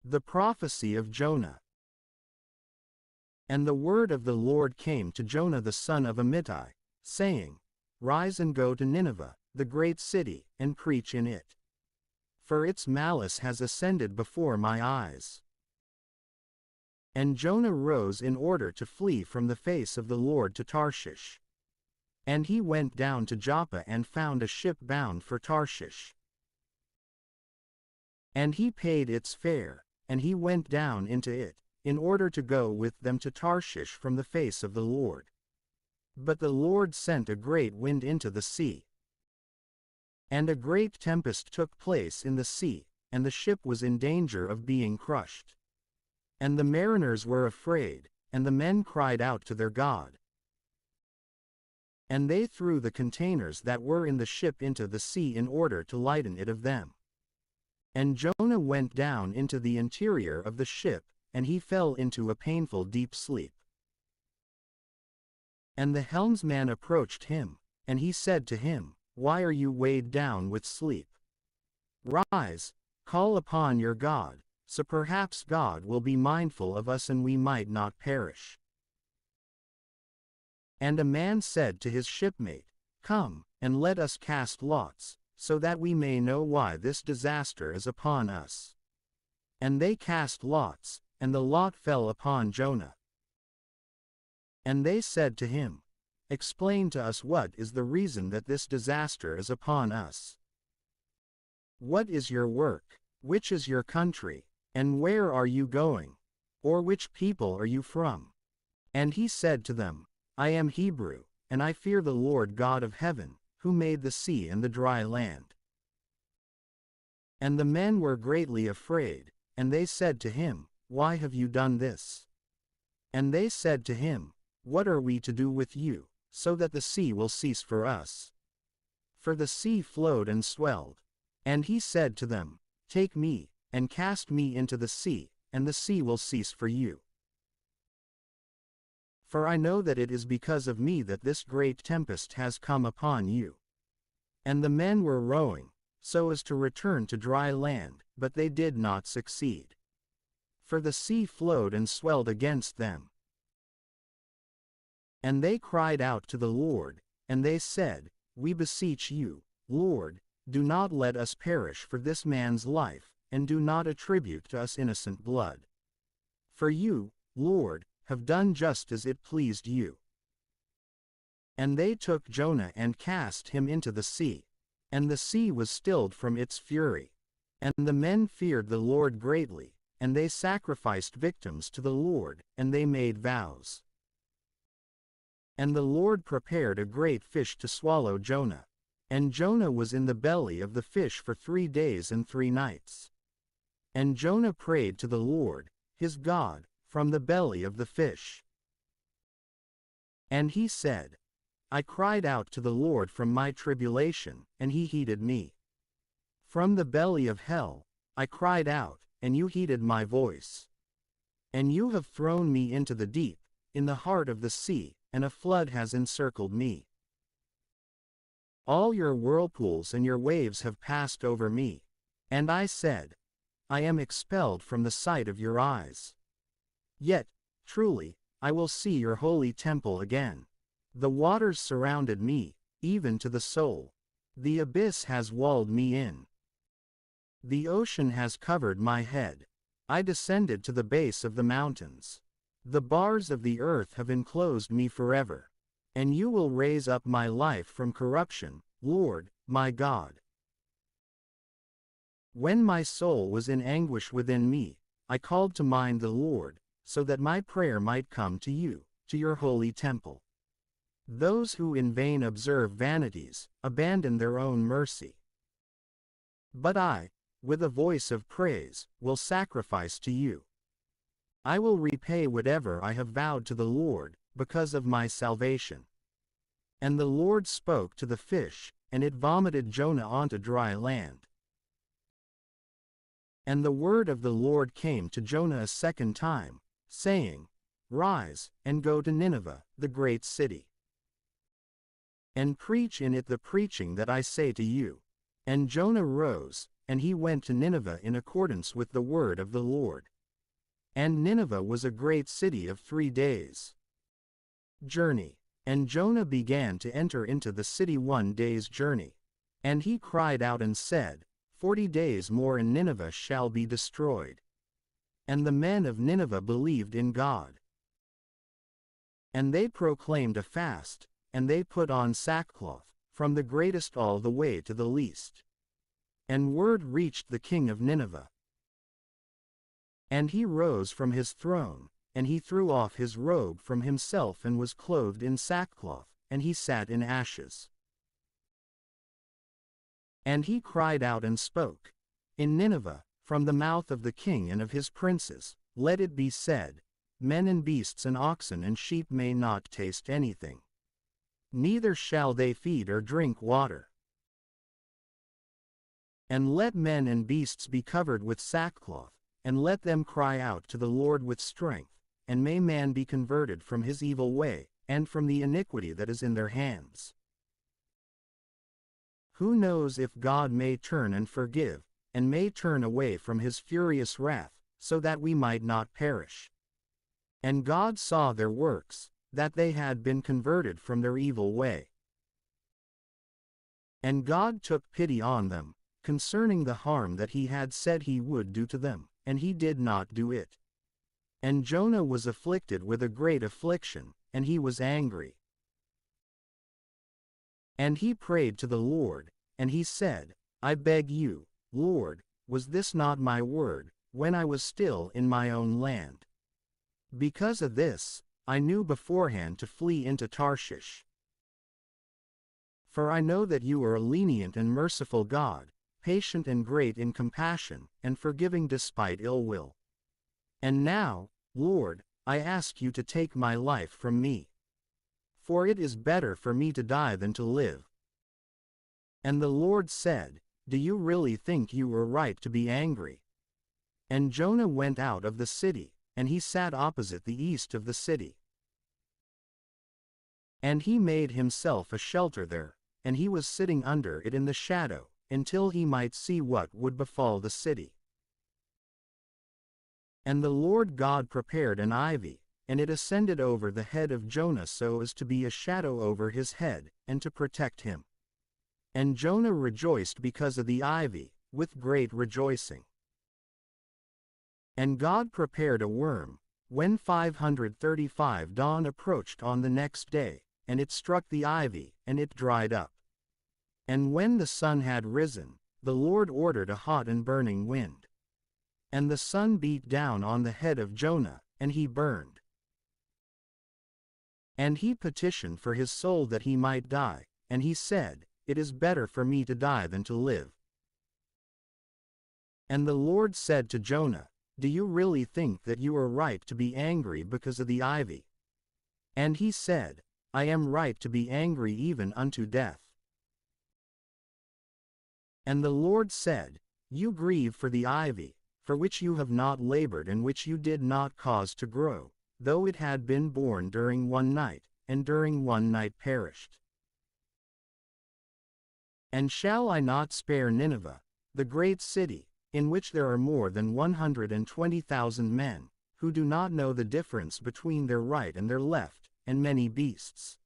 The prophecy of Jonah. And the word of the Lord came to Jonah the son of Amittai, saying, Rise and go to Nineveh, the great city, and preach in it. For its malice has ascended before my eyes. And Jonah rose in order to flee from the face of the Lord to Tarshish. And he went down to Joppa and found a ship bound for Tarshish. And he paid its fare, and he went down into it, in order to go with them to Tarshish from the face of the Lord. But the Lord sent a great wind into the sea. And a great tempest took place in the sea, and the ship was in danger of being crushed. And the mariners were afraid, and the men cried out to their God. And they threw the containers that were in the ship into the sea in order to lighten it of them. And Jonah went down into the interior of the ship, and he fell into a painful deep sleep. And the helmsman approached him, and he said to him, Why are you weighed down with sleep? Rise, call upon your God, so perhaps God will be mindful of us and we might not perish. And a man said to his shipmate, Come, and let us cast lots, so that we may know why this disaster is upon us. And they cast lots, and the lot fell upon Jonah. And they said to him, Explain to us what is the reason that this disaster is upon us. What is your work? Which is your country? And where are you going? Or which people are you from? And he said to them, I am Hebrew, and I fear the Lord God of heaven, who made the sea and the dry land. And the men were greatly afraid, and they said to him, Why have you done this? And they said to him, What are we to do with you, so that the sea will cease for us? For the sea flowed and swelled. And he said to them, Take me, and cast me into the sea, and the sea will cease for you. For I know that it is because of me that this great tempest has come upon you. And the men were rowing, so as to return to dry land, but they did not succeed. For the sea flowed and swelled against them. And they cried out to the Lord, and they said, We beseech you, Lord, do not let us perish for this man's life, and do not attribute to us innocent blood. For you, Lord, have done just as it pleased you. And they took Jonah and cast him into the sea. And the sea was stilled from its fury. And the men feared the Lord greatly, and they sacrificed victims to the Lord, and they made vows. And the Lord prepared a great fish to swallow Jonah. And Jonah was in the belly of the fish for 3 days and 3 nights. And Jonah prayed to the Lord, his God, from the belly of the fish. And he said, I cried out to the Lord from my tribulation, and he heeded me. From the belly of hell, I cried out, and you heeded my voice. And you have thrown me into the deep, in the heart of the sea, and a flood has encircled me. All your whirlpools and your waves have passed over me. And I said, I am expelled from the sight of your eyes. Yet, truly, I will see your holy temple again. The waters surrounded me, even to the soul. The abyss has walled me in. The ocean has covered my head. I descended to the base of the mountains. The bars of the earth have enclosed me forever. And you will raise up my life from corruption, Lord, my God. When my soul was in anguish within me, I called to mind the Lord, so that my prayer might come to you, to your holy temple. Those who in vain observe vanities, abandon their own mercy. But I, with a voice of praise, will sacrifice to you. I will repay whatever I have vowed to the Lord, because of my salvation. And the Lord spoke to the fish, and it vomited Jonah onto dry land. And the word of the Lord came to Jonah a second time, saying, Rise, and go to Nineveh, the great city. And preach in it the preaching that I say to you. And Jonah rose, and he went to Nineveh in accordance with the word of the Lord. And Nineveh was a great city of 3 days' journey. And Jonah began to enter into the city 1 day's journey. And he cried out and said, 40 days more and Nineveh shall be destroyed. And the men of Nineveh believed in God. And they proclaimed a fast, and they put on sackcloth, from the greatest all the way to the least. And word reached the king of Nineveh. And he rose from his throne, and he threw off his robe from himself and was clothed in sackcloth, and he sat in ashes. And he cried out and spoke. In Nineveh, from the mouth of the king and of his princes, let it be said, men and beasts and oxen and sheep may not taste anything. Neither shall they feed or drink water. And let men and beasts be covered with sackcloth, and let them cry out to the Lord with strength, and may man be converted from his evil way, and from the iniquity that is in their hands. Who knows if God may turn and forgive, and may turn away from his furious wrath, so that we might not perish. And God saw their works, that they had been converted from their evil way. And God took pity on them, concerning the harm that he had said he would do to them, and he did not do it. And Jonah was afflicted with a great affliction, and he was angry. And he prayed to the Lord, and he said, I beg you, Lord, was this not my word, when I was still in my own land? Because of this, I knew beforehand to flee into Tarshish. For I know that you are a lenient and merciful God, patient and great in compassion, and forgiving despite ill will. And now, Lord, I ask you to take my life from me. For it is better for me to die than to live. And the Lord said, do you really think you were right to be angry? And Jonah went out of the city, and he sat opposite the east of the city. And he made himself a shelter there, and he was sitting under it in the shadow, until he might see what would befall the city. And the Lord God prepared an ivy, and it ascended over the head of Jonah so as to be a shadow over his head, and to protect him. And Jonah rejoiced because of the ivy, with great rejoicing. And God prepared a worm, when 535 dawn approached on the next day, and it struck the ivy, and it dried up. And when the sun had risen, the Lord ordered a hot and burning wind. And the sun beat down on the head of Jonah, and he burned. And he petitioned for his soul that he might die, and he said, it is better for me to die than to live. And the Lord said to Jonah, do you really think that you are right to be angry because of the ivy? And he said, I am right to be angry even unto death. And the Lord said, you grieve for the ivy, for which you have not labored and which you did not cause to grow, though it had been born during 1 night, and during 1 night perished. And shall I not spare Nineveh, the great city, in which there are more than 120,000 men, who do not know the difference between their right and their left, and many beasts?